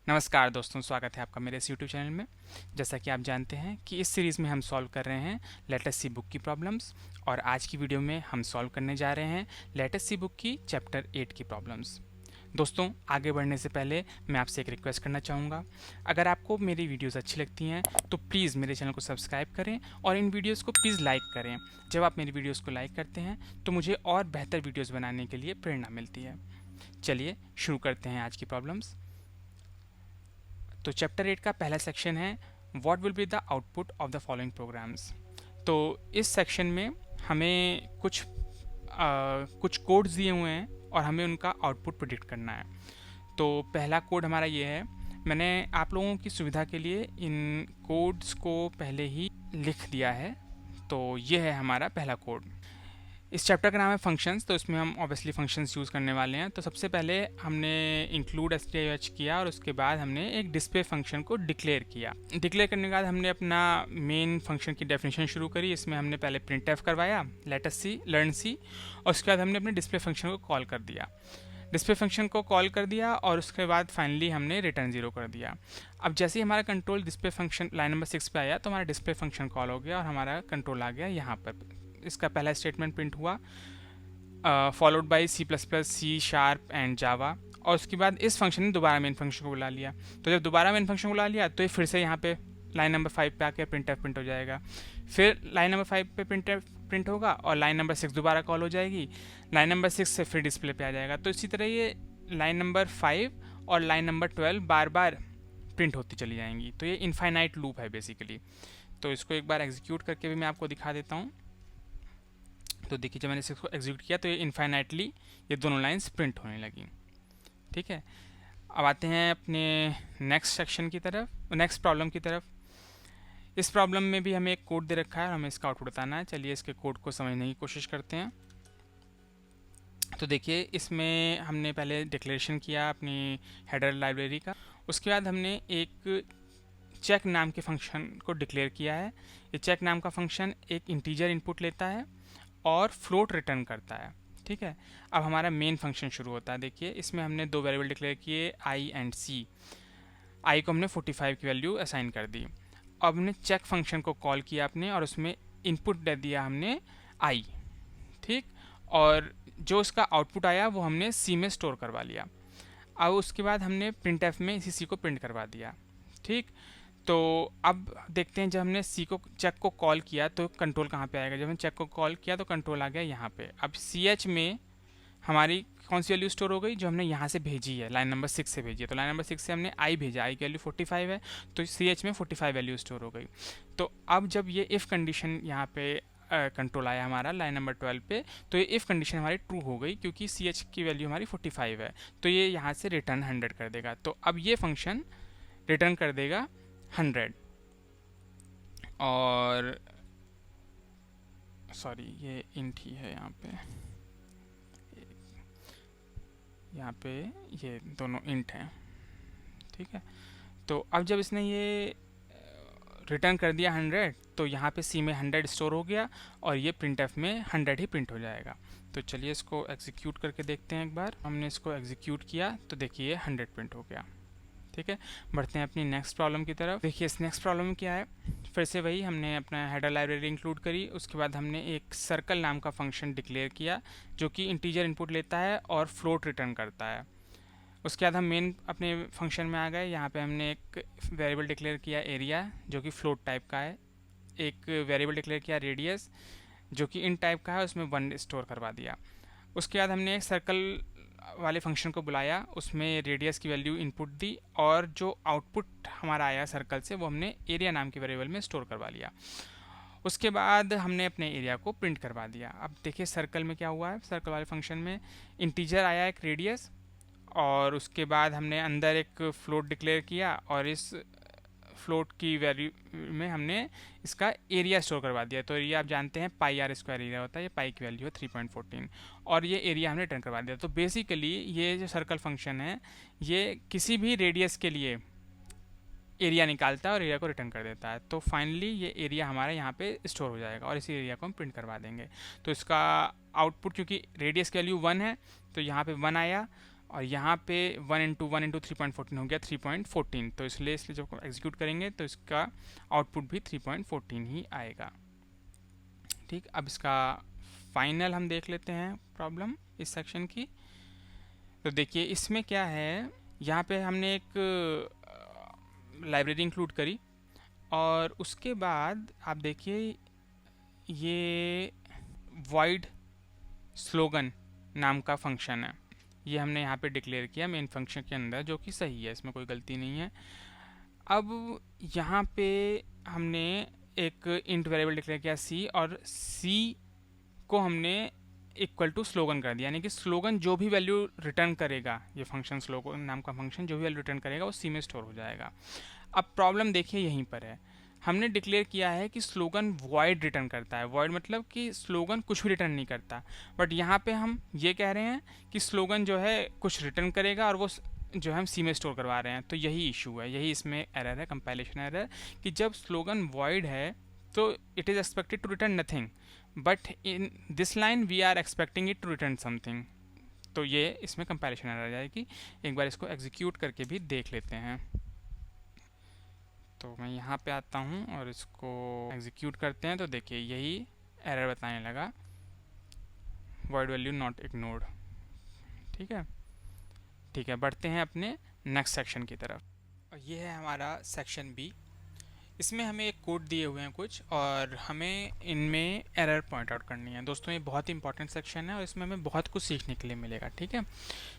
नमस्कार दोस्तों, स्वागत है आपका मेरे इस यूट्यूब चैनल में। जैसा कि आप जानते हैं कि इस सीरीज़ में हम सॉल्व कर रहे हैं लेटेस्ट सी बुक की प्रॉब्लम्स, और आज की वीडियो में हम सॉल्व करने जा रहे हैं लेटेस्ट सी बुक की चैप्टर 8 की प्रॉब्लम्स। दोस्तों, आगे बढ़ने से पहले मैं आपसे एक रिक्वेस्ट करना चाहूँगा। अगर आपको मेरी वीडियोस अच्छी लगती हैं तो प्लीज़ मेरे चैनल को सब्सक्राइब करें और इन वीडियोस को प्लीज़ लाइक करें। जब आप मेरी वीडियोस को लाइक करते हैं तो मुझे और बेहतर वीडियोस बनाने के लिए प्रेरणा मिलती है। चलिए शुरू करते हैं आज की प्रॉब्लम्स। तो चैप्टर 8 का पहला सेक्शन है what will be the output of the following programs. तो इस सेक्शन में हमें कुछ कोड्स दिए हुए हैं और हमें उनका आउटपुट प्रिडिक्ट करना है। तो पहला कोड हमारा ये है। मैंने आप लोगों की सुविधा के लिए इन कोड्स को पहले ही लिख दिया है। तो ये है हमारा पहला कोड। इस चैप्टर का नाम है फंक्शंस, तो इसमें हम ऑब्वियसली फंक्शंस यूज़ करने वाले हैं। तो सबसे पहले हमने इंक्लूड stdioh किया और उसके बाद हमने एक डिस्प्ले फंक्शन को डिक्लेयर किया। डिक्लेयर करने के बाद हमने अपना मेन फंक्शन की डेफिनेशन शुरू करी। इसमें हमने पहले printf करवाया, लेट अस सी, लर्न सी, और उसके बाद हमने अपने डिस्प्ले फंक्शन को कॉल कर दिया। डिस्प्ले फंक्शन को कॉल कर दिया और उसके बाद फाइनली हमने रिटर्न 0 कर दिया। अब जैसे ही हमारा control display function line number 6 पे आया तो हमारा डिस्प्ले फंक्शन कॉल हो गया और हमारा कंट्रोल आ गया यहाँ पर। इसका पहला स्टेटमेंट प्रिंट हुआ, followed by C++, C# and Java, और उसके बाद इस फंक्शन ने दोबारा मेन फंक्शन को बुला लिया। तो जब दोबारा मेन फंक्शन को बुला लिया तो ये फिर से यहाँ पे लाइन नंबर 5 पे आके printf प्रिंट हो जाएगा। फिर लाइन नंबर 5 पे printf प्रिंट होगा और लाइन नंबर 6 दोबारा कॉल हो जाएगी। लाइन नंबर 6 से फिर डिस्प्ले पे आ जाएगा। तो इसी तरह ये लाइन नंबर 5 और लाइन नंबर 12 बार बार प्रिंट होती चली जाएंगी। तो ये इनफाइनाइट लूप है बेसिकली। तो इसको एक बार एग्जीक्यूट करके भी मैं आपको दिखा देता हूँ। तो देखिए, जब मैंने इसको एग्जीक्यूट किया तो ये इनफाइनाइटली ये दोनों लाइंस प्रिंट होने लगी। ठीक है, अब आते हैं अपने नेक्स्ट सेक्शन की तरफ, नेक्स्ट प्रॉब्लम की तरफ। इस प्रॉब्लम में भी हमें एक कोड दे रखा है और हमें इसका आउटपुट बताना है। चलिए इसके कोड को समझने की कोशिश करते हैं। तो देखिए, इसमें हमने पहले डिक्लेरेशन किया अपनी हेडर लाइब्रेरी का। उसके बाद हमने एक चेक नाम के फंक्शन को डिक्लेयर किया है। ये चेक नाम का फंक्शन एक इंटीजर इनपुट लेता है और फ्लोट रिटर्न करता है। ठीक है, अब हमारा मेन फंक्शन शुरू होता है। देखिए, इसमें हमने दो वेरिएबल डिक्लेयर किए, आई एंड सी। आई को हमने 45 की वैल्यू असाइन कर दी। अब हमने चेक फंक्शन को कॉल किया अपने और उसमें इनपुट दे दिया हमने आई। ठीक, और जो उसका आउटपुट आया वो हमने सी में स्टोर करवा लिया। अब उसके बाद हमने printf में इसी सी को प्रिंट करवा दिया। ठीक, तो अब देखते हैं, जब हमने सी को चेक को कॉल किया तो कंट्रोल कहाँ पे आएगा। जब हमने चेक को कॉल किया तो कंट्रोल आ गया यहाँ पे। अब ch में हमारी कौन सी वैल्यू स्टोर हो गई, जो हमने यहाँ से भेजी है, लाइन नंबर 6 से भेजी है। तो लाइन नंबर 6 से हमने आई भेजा, आई की वैल्यू 45 है, तो ch में 45 वैल्यू स्टोर हो गई। तो अब जब ये इफ़ कंडीशन यहाँ पे कंट्रोल आया हमारा लाइन नंबर 12 पे, तो ये इफ़ कंडीशन हमारी ट्रू हो गई क्योंकि ch की वैल्यू हमारी 45 है। तो ये यहाँ से रिटर्न 100 कर देगा। तो अब ये फंक्शन रिटर्न कर देगा 100। और सॉरी, ये इंट ही है यहाँ पे ये दोनों इंट हैं। ठीक है, तो अब जब इसने ये रिटर्न कर दिया 100, तो यहाँ पे सी में 100 स्टोर हो गया और ये printf में 100 ही प्रिंट हो जाएगा। तो चलिए इसको एग्जीक्यूट करके देखते हैं एक बार। हमने इसको एग्जीक्यूट किया तो देखिए 100 प्रिंट हो गया। ठीक है, बढ़ते हैं अपनी नेक्स्ट प्रॉब्लम की तरफ। देखिए, इस नेक्स्ट प्रॉब्लम में क्या है, फिर से वही हमने अपना हेडर लाइब्रेरी इंक्लूड करी। उसके बाद हमने एक सर्कल नाम का फंक्शन डिक्लेयर किया जो कि इंटीजर इनपुट लेता है और फ्लोट रिटर्न करता है। उसके बाद हम मेन अपने फंक्शन में आ गए। यहाँ पे हमने एक वेरिएबल डिक्लेयर किया एरिया जो कि फ्लोट टाइप का है, एक वेरिएबल डिक्लेयर किया रेडियस जो कि इन टाइप का है, उसमें 1 स्टोर करवा दिया। उसके बाद हमने एक सर्कल वाले फंक्शन को बुलाया, उसमें रेडियस की वैल्यू इनपुट दी और जो आउटपुट हमारा आया सर्कल से वो हमने एरिया नाम के वेरिएबल में स्टोर करवा लिया। उसके बाद हमने अपने एरिया को प्रिंट करवा दिया। अब देखिए सर्कल में क्या हुआ है। सर्कल वाले फंक्शन में इंटीजर आया एक रेडियस, और उसके बाद हमने अंदर एक फ्लोट डिक्लेयर किया और इस फ्लोट की वैल्यू में हमने इसका एरिया स्टोर करवा दिया। तो एरिया आप जानते हैं πr² एरिया होता है, ये पाई की वैल्यू है 3.14, और ये एरिया हमने रिटर्न करवा दिया। तो बेसिकली ये जो सर्कल फंक्शन है ये किसी भी रेडियस के लिए एरिया निकालता है और एरिया को रिटर्न कर देता है। तो फाइनली ये एरिया हमारा यहाँ पे स्टोर हो जाएगा और इसी एरिया को हम प्रिंट करवा देंगे। तो इसका आउटपुट, क्योंकि रेडियस की वैल्यू 1 है तो यहाँ पे 1 आया, और यहाँ पे 1 × 3.14 हो गया 3.14, तो इसलिए जब एग्जीक्यूट करेंगे तो इसका आउटपुट भी 3.14 ही आएगा। ठीक, अब इसका फाइनल हम देख लेते हैं प्रॉब्लम इस सेक्शन की। तो देखिए इसमें क्या है, यहाँ पे हमने एक लाइब्रेरी इंक्लूड करी और उसके बाद आप देखिए ये void स्लोगन नाम का फंक्शन है, ये हमने यहाँ पे डिक्लेयर किया मेन फंक्शन के अंदर, जो कि सही है, इसमें कोई गलती नहीं है। अब यहाँ पे हमने एक इंट वेरिएबल डिक्लेयर किया c, और c को हमने इक्वल टू स्लोगन कर दिया, यानी कि स्लोगन जो भी वैल्यू रिटर्न करेगा, ये फंक्शन स्लोगन नाम का फंक्शन जो भी वैल्यू रिटर्न करेगा वो c में स्टोर हो जाएगा। अब प्रॉब्लम देखिए यहीं पर है, हमने डिक्लेयर किया है कि स्लोगन वॉइड रिटर्न करता है। वॉइड मतलब कि स्लोगन कुछ भी रिटर्न नहीं करता, बट यहाँ पे हम ये कह रहे हैं कि स्लोगन जो है कुछ रिटर्न करेगा और वो जो है हम सी में स्टोर करवा रहे हैं। तो यही इशू है, यही इसमें एरर है, कंपाइलेशन एरर, कि जब स्लोगन वॉइड है तो it is expected to return nothing, but in this line we are expecting it to return something. तो ये इसमें कंपाइलेशन एरर आ जाएगी। एक बार इसको एग्जीक्यूट करके भी देख लेते हैं। तो मैं यहाँ पे आता हूँ और इसको एग्जीक्यूट करते हैं, तो देखिए यही एरर बताने लगा, void वैल्यू नॉट इग्नोर्ड। ठीक है, ठीक है, बढ़ते हैं अपने नेक्स्ट सेक्शन की तरफ। और ये है हमारा सेक्शन बी। इसमें हमें एक कोड दिए हुए हैं कुछ, और हमें इनमें एरर पॉइंट आउट करनी है। दोस्तों ये बहुत ही इंपॉर्टेंट सेक्शन है और इसमें हमें बहुत कुछ सीखने के लिए मिलेगा। ठीक है,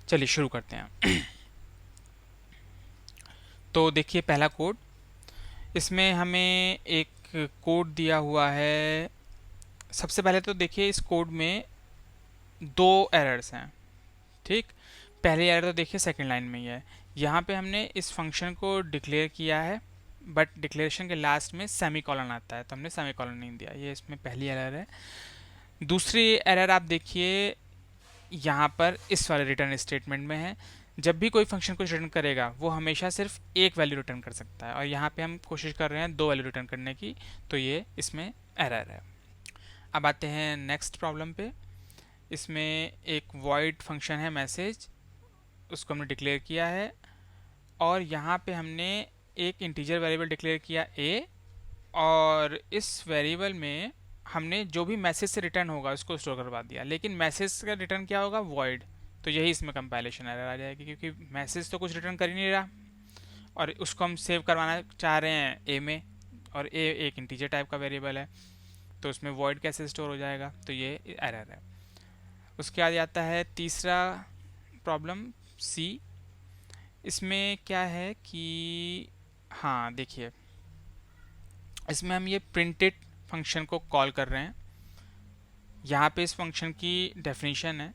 चलिए शुरू करते हैं। तो देखिए पहला कोड, इसमें हमें एक कोड दिया हुआ है। सबसे पहले तो देखिए इस कोड में दो एरर्स हैं। ठीक, पहली एरर तो देखिए सेकंड लाइन में ही है। यहाँ पे हमने इस फंक्शन को डिक्लेयर किया है, बट डिक्लेरेशन के लास्ट में सेमीकोलन आता है, तो हमने सेमीकोलन नहीं दिया, ये इसमें पहली एरर है। दूसरी एरर आप देखिए यहाँ पर इस वाले रिटर्न स्टेटमेंट में है, जब भी कोई फंक्शन कुछ रिटर्न करेगा वो हमेशा सिर्फ एक वैल्यू रिटर्न कर सकता है, और यहाँ पे हम कोशिश कर रहे हैं दो वैल्यू रिटर्न करने की, तो ये इसमें एरर है। अब आते हैं नेक्स्ट प्रॉब्लम पे। इसमें एक void फंक्शन है मैसेज, उसको हमने डिक्लेयर किया है, और यहाँ पे हमने एक इंटीजर वेरिएबल डिक्लेयर किया a, और इस वेरिएबल में हमने जो भी मैसेज से रिटर्न होगा उसको स्टोर करवा दिया, लेकिन मैसेज का रिटर्न क्या होगा, void। तो यही इसमें कंपाइलेशन एरर आ जाएगी, क्योंकि मैसेज तो कुछ रिटर्न कर ही नहीं रहा और उसको हम सेव करवाना चाह रहे हैं ए में, और ए एक इंटीजर टाइप का वेरिएबल है, तो उसमें void कैसे स्टोर हो जाएगा, तो ये एरर है। उसके बाद आता है तीसरा प्रॉब्लम सी। इसमें क्या है कि हाँ देखिए, इसमें हम ये प्रिंटेड फंक्शन को कॉल कर रहे हैं। यहाँ पे इस फंक्शन की डेफिनेशन है,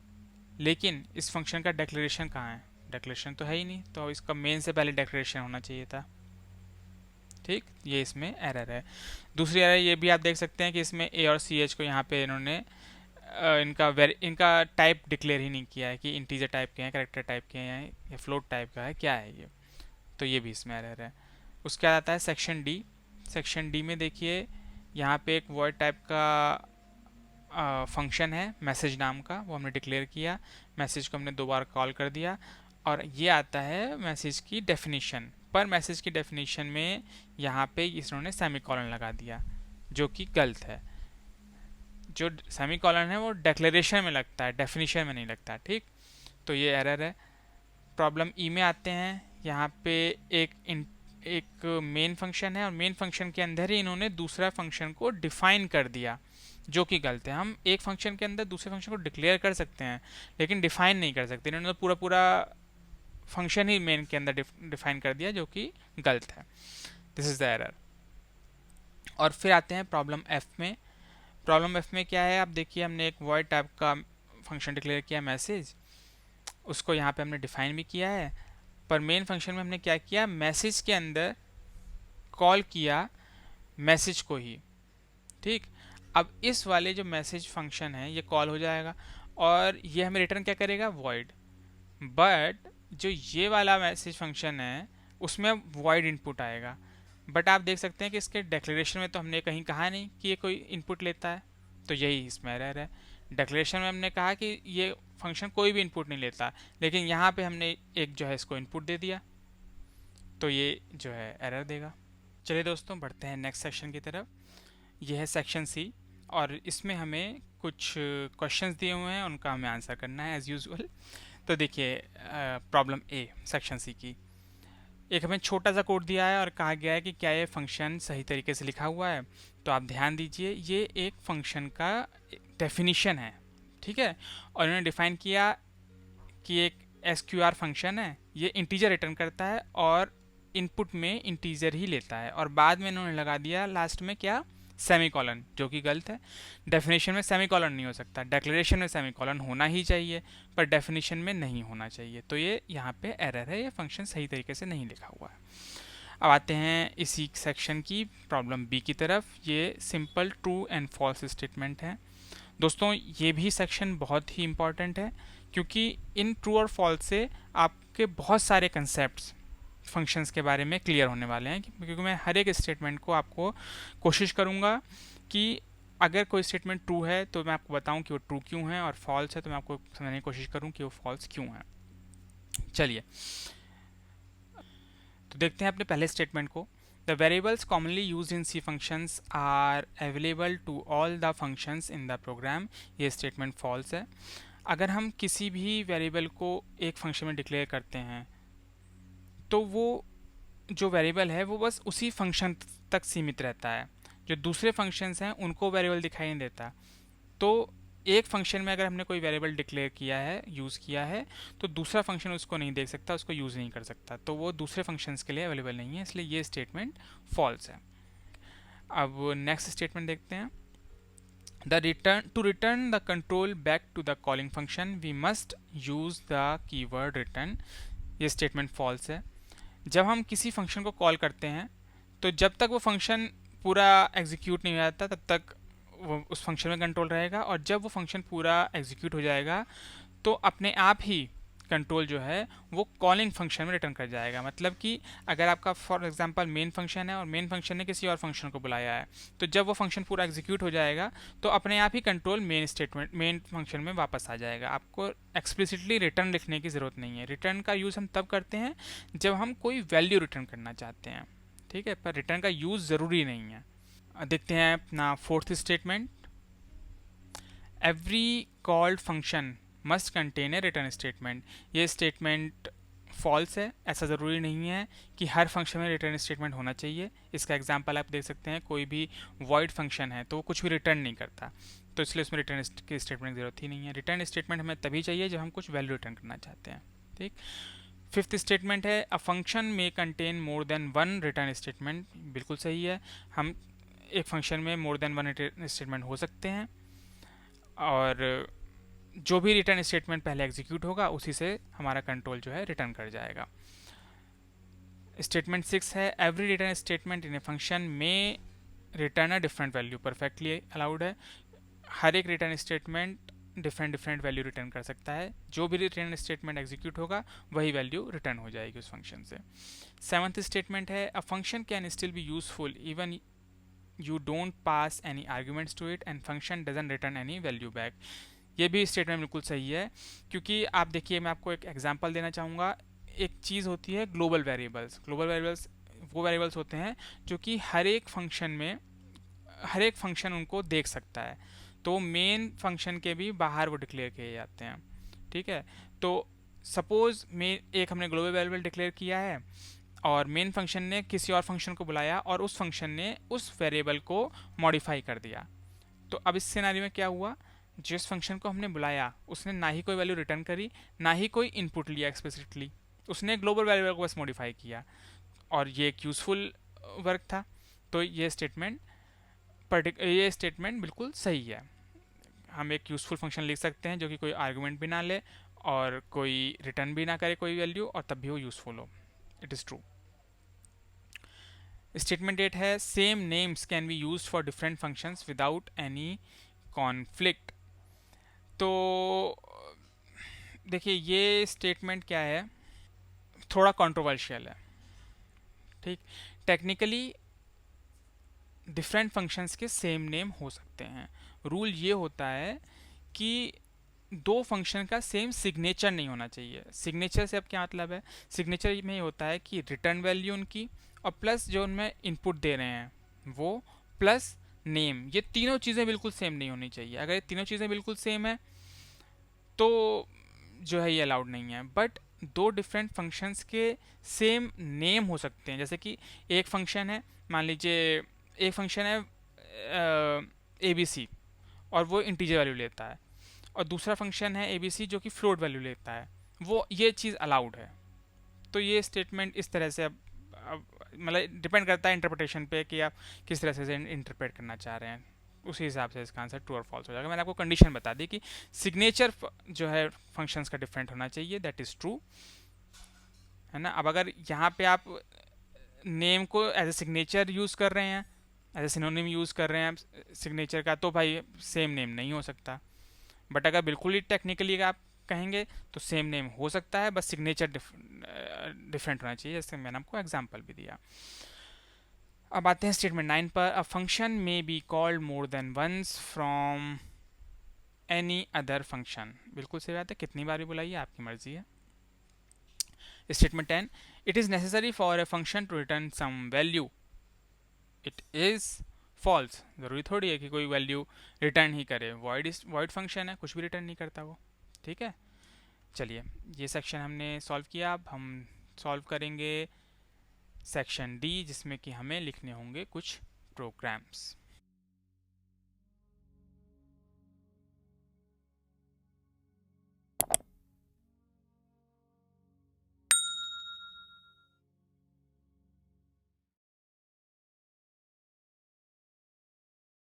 लेकिन इस फंक्शन का डेक्लेरेशन कहाँ है, डेक्लेरेशन तो है ही नहीं, तो इसका मेन से पहले डेक्लेरेशन होना चाहिए था। ठीक, ये इसमें एरर है। दूसरी एरर ये भी आप देख सकते हैं कि इसमें ए और सी एच को यहाँ पे इन्होंने इनका टाइप डिक्लेयर ही नहीं किया है कि इंटीजर टाइप के हैं, कैरेक्टर टाइप के हैं या फ्लोट टाइप का है, क्या है ये, तो ये भी इसमें एरर है। उसके बाद आता है सेक्शन डी। सेक्शन डी में देखिए यहाँ पे एक void टाइप का फंक्शन है मैसेज नाम का, वो हमने डिक्लेयर किया, मैसेज को हमने दो बार कॉल कर दिया, और ये आता है मैसेज की डेफिनेशन। पर मैसेज की डेफिनेशन में यहाँ पे इन्होंने सेमीकोलन लगा दिया, जो कि गलत है। जो सेमीकोलन है वो डिक्लेरेशन में लगता है, डेफिनेशन में नहीं लगता। ठीक, तो ये एरर है। प्रॉब्लम ई में आते हैं। यहाँ पे एक मेन फंक्शन है, और मेन फंक्शन के अंदर ही इन्होंने दूसरा फंक्शन को डिफाइन कर दिया, जो कि गलत है। हम एक फंक्शन के अंदर दूसरे फंक्शन को डिक्लेयर कर सकते हैं, लेकिन डिफाइन नहीं कर सकते। इन्होंने तो पूरा पूरा फंक्शन ही मेन के अंदर डिफाइन कर दिया, जो कि गलत है। This is the error. और फिर आते हैं प्रॉब्लम एफ में। प्रॉब्लम एफ में क्या है, आप देखिए हमने एक void टाइप का फंक्शन डिक्लेयर किया मैसेज, उसको यहाँ पे हमने डिफाइन भी किया है, पर मेन फंक्शन में हमने क्या किया, मैसेज के अंदर कॉल किया मैसेज को ही। ठीक, अब इस वाले जो मैसेज फंक्शन है ये कॉल हो जाएगा, और ये हमें रिटर्न क्या करेगा, void। बट जो ये वाला मैसेज फंक्शन है उसमें void इनपुट आएगा, बट आप देख सकते हैं कि इसके डिक्लेरेशन में तो हमने कहीं कहा नहीं कि ये कोई इनपुट लेता है, तो यही इसमें एरर है। डिक्लेरेशन में हमने कहा कि ये फंक्शन कोई भी इनपुट नहीं लेता, लेकिन यहाँ पे हमने एक जो है इसको इनपुट दे दिया, तो ये जो है एरर देगा। चलिए दोस्तों, बढ़ते हैं नेक्स्ट सेक्शन की तरफ। यह है सेक्शन सी, और इसमें हमें कुछ क्वेश्चंस दिए हुए हैं, उनका हमें आंसर करना है एज़ यूजुअल। तो देखिए, प्रॉब्लम ए सेक्शन सी की, एक हमें छोटा सा कोड दिया है और कहा गया है कि क्या ये फंक्शन सही तरीके से लिखा हुआ है। तो आप ध्यान दीजिए, ये एक फंक्शन का डेफिनीशन है, ठीक है। और इन्होंने डिफाइन किया कि एक SQR फंक्शन है, ये इंटीजर रिटर्न करता है और इनपुट में इंटीजर ही लेता है, और बाद में इन्होंने लगा दिया लास्ट में क्या, सेमीकॉलन, जो कि गलत है। डेफिनेशन में सेमीकॉलन नहीं हो सकता, डिक्लेरेशन में सेमीकॉलन होना ही चाहिए, पर डेफिनेशन में नहीं होना चाहिए। तो ये यहाँ पे एरर है, ये फंक्शन सही तरीके से नहीं लिखा हुआ है। अब आते हैं इसी सेक्शन की प्रॉब्लम बी की तरफ। ये simple true and false statement है। दोस्तों, ये भी सेक्शन बहुत ही इंपॉर्टेंट है, क्योंकि इन ट्रू और फॉल्स से आपके बहुत सारे कंसेप्ट्स फंक्शंस के बारे में क्लियर होने वाले हैं, क्योंकि मैं हर एक स्टेटमेंट को आपको कोशिश करूँगा कि अगर कोई स्टेटमेंट ट्रू है तो मैं आपको बताऊं कि वो ट्रू क्यों है, और फॉल्स है तो मैं आपको समझने की कोशिश करूं कि वो फॉल्स क्यों है। चलिए, तो देखते हैं अपने पहले स्टेटमेंट को। The variables commonly use in C functions are available to all the functions in the program. ये स्टेटमेंट फॉल्स है। अगर हम किसी भी वेरिएबल को एक फंक्शन में डिक्लेयर करते हैं, तो वो जो वेरिएबल है वो बस उसी फंक्शन तक सीमित रहता है, जो दूसरे फंक्शंस हैं उनको वेरिएबल दिखाई नहीं देता। तो एक फंक्शन में अगर हमने कोई वेरिएबल डिक्लेयर किया है, यूज़ किया है, तो दूसरा फंक्शन उसको नहीं देख सकता, उसको यूज़ नहीं कर सकता, तो वो दूसरे फंक्शंस के लिए अवेलेबल नहीं है, इसलिए ये स्टेटमेंट फॉल्स है। अब नेक्स्ट स्टेटमेंट देखते हैं। To return the control back to the calling function we must use the keyword return. ये स्टेटमेंट फॉल्स है। जब हम किसी फंक्शन को कॉल करते हैं, तो जब तक वो फंक्शन पूरा एग्जीक्यूट नहीं हो जाता तब तक वो उस फंक्शन में कंट्रोल रहेगा, और जब वो फंक्शन पूरा एग्जीक्यूट हो जाएगा तो अपने आप ही कंट्रोल जो है वो कॉलिंग फंक्शन में रिटर्न कर जाएगा। मतलब कि अगर आपका फॉर एग्जांपल मेन फंक्शन है और मेन फंक्शन ने किसी और फंक्शन को बुलाया है, तो जब वो फंक्शन पूरा एग्जीक्यूट हो जाएगा तो अपने आप ही कंट्रोल मेन फंक्शन में वापस आ जाएगा। आपको एक्सप्लिसिटली रिटर्न लिखने की ज़रूरत नहीं है। रिटर्न का यूज़ हम तब करते हैं जब हम कोई वैल्यू रिटर्न करना चाहते हैं, ठीक है, पर रिटर्न का यूज़ ज़रूरी नहीं है। देखते हैं अपना fourth statement. Every called function must contain a return statement. ये स्टेटमेंट फॉल्स है। ऐसा ज़रूरी नहीं है कि हर फंक्शन में रिटर्न स्टेटमेंट होना चाहिए। इसका एग्जांपल आप देख सकते हैं, कोई भी वॉइड फंक्शन है तो वो कुछ भी रिटर्न नहीं करता, तो इसलिए उसमें रिटर्न की स्टेटमेंट की जरूरत ही नहीं है। रिटर्न स्टेटमेंट हमें तभी चाहिए जब हम कुछ वैल्यू रिटर्न करना चाहते हैं, ठीक। फिफ्थ स्टेटमेंट है अ फंक्शन में contain more than one return statement. बिल्कुल सही है, हम एक फंक्शन में more than one return statement हो सकते हैं, और जो भी रिटर्न स्टेटमेंट पहले एग्जीक्यूट होगा उसी से हमारा कंट्रोल जो है रिटर्न कर जाएगा। स्टेटमेंट 6 है every return statement in a function में return a different value. Perfectly allowed है। हर एक return statement different value return कर सकता है। जो भी रिटर्न स्टेटमेंट एग्जीक्यूट होगा वही वैल्यू रिटर्न हो जाएगी उस फंक्शन से। सेवंथ स्टेटमेंट है a function can still be useful even you don't pass any arguments to it and function doesn't return any value back। ये भी स्टेटमेंट बिल्कुल सही है, क्योंकि आप देखिए, मैं आपको एक एग्जांपल देना चाहूँगा। एक चीज़ होती है ग्लोबल वेरिएबल्स। ग्लोबल वेरिएबल्स वो वेरिएबल्स होते हैं जो कि हर एक फंक्शन उनको देख सकता है, तो मेन फंक्शन के भी बाहर वो डिक्लेयर किए जाते हैं, ठीक है। तो सपोज एक हमने ग्लोबल वेरिएबल डिक्लेयर किया है और मेन फंक्शन ने किसी और फंक्शन को बुलाया और उस फंक्शन ने उस वेरिएबल को मॉडिफाई कर दिया। तो अब इस सिनेरियो में क्या हुआ, जिस फंक्शन को हमने बुलाया उसने ना ही कोई वैल्यू रिटर्न करी, ना ही कोई इनपुट लिया एक्सप्लिसिटली, उसने ग्लोबल वेरिएबल को बस मॉडिफाई किया, और ये एक यूजफुल वर्क था। तो ये स्टेटमेंट बिल्कुल सही है। हम एक यूजफुल फंक्शन लिख सकते हैं जो कि कोई आर्गुमेंट भी ना ले और कोई रिटर्न भी ना करे कोई वैल्यू, और तब भी वो यूजफुल हो। It is true. स्टेटमेंट 8 है same names can be used for different functions without any conflict. तो देखिए, ये स्टेटमेंट क्या है, थोड़ा कंट्रोवर्शियल है, ठीक। टेक्निकली डिफरेंट फंक्शंस के सेम नेम हो सकते हैं। रूल ये होता है कि दो फंक्शन का सेम सिग्नेचर नहीं होना चाहिए। सिग्नेचर से अब क्या मतलब है, सिग्नेचर में ये होता है कि रिटर्न वैल्यू उनकी और प्लस जो उनमें इनपुट दे रहे हैं वो प्लस नेम, ये तीनों चीज़ें बिल्कुल सेम नहीं होनी चाहिए। अगर ये तीनों चीज़ें बिल्कुल सेम है तो जो है ये अलाउड नहीं है। बट दो डिफरेंट फंक्शंस के सेम नेम हो सकते हैं। जैसे कि एक फंक्शन है, मान लीजिए एक फंक्शन है ABC और वो इंटीजर वैल्यू लेता है, और दूसरा फंक्शन है ABC जो कि फ्लोट वैल्यू लेता है, वो ये चीज़ अलाउड है। तो ये स्टेटमेंट इस तरह से अब मतलब डिपेंड करता है इंटरप्रिटेशन पे कि आप किस तरह से इंटरप्रेट करना चाह रहे हैं, उसी हिसाब से इसका आंसर ट्रू और फॉल्स हो जाएगा। मैंने आपको कंडीशन बता दी कि सिग्नेचर जो है फंक्शंस का डिफरेंट होना चाहिए, दैट इज़ ट्रू, है ना। अब अगर यहाँ पे आप नेम को एज ए सिग्नेचर यूज़ कर रहे हैं, एज ए सिनोनिम यूज़ कर रहे हैं सिग्नेचर का, तो भाई सेम नेम नहीं हो सकता। बट अगर बिल्कुल ही टेक्निकली आप कहेंगे तो सेम नेम हो सकता है, बस सिग्नेचर डिफरेंट होना चाहिए, जैसे मैंने आपको एग्जांपल भी दिया। अब आते हैं स्टेटमेंट 9 पर। अ फंक्शन में be called more than once from any other function. बिल्कुल सही बात है, कितनी बार भी बुलाइए आपकी मर्जी है। Statement 10, it is necessary for a function to return some value, it is false. ज़रूरी थोड़ी है कि कोई वैल्यू रिटर्न ही करे, वॉइड फंक्शन है, कुछ भी रिटर्न नहीं करता वो, ठीक है। चलिए ये सेक्शन हमने सॉल्व किया। अब हम सॉल्व करेंगे सेक्शन डी, जिसमें कि हमें लिखने होंगे कुछ प्रोग्राम्स।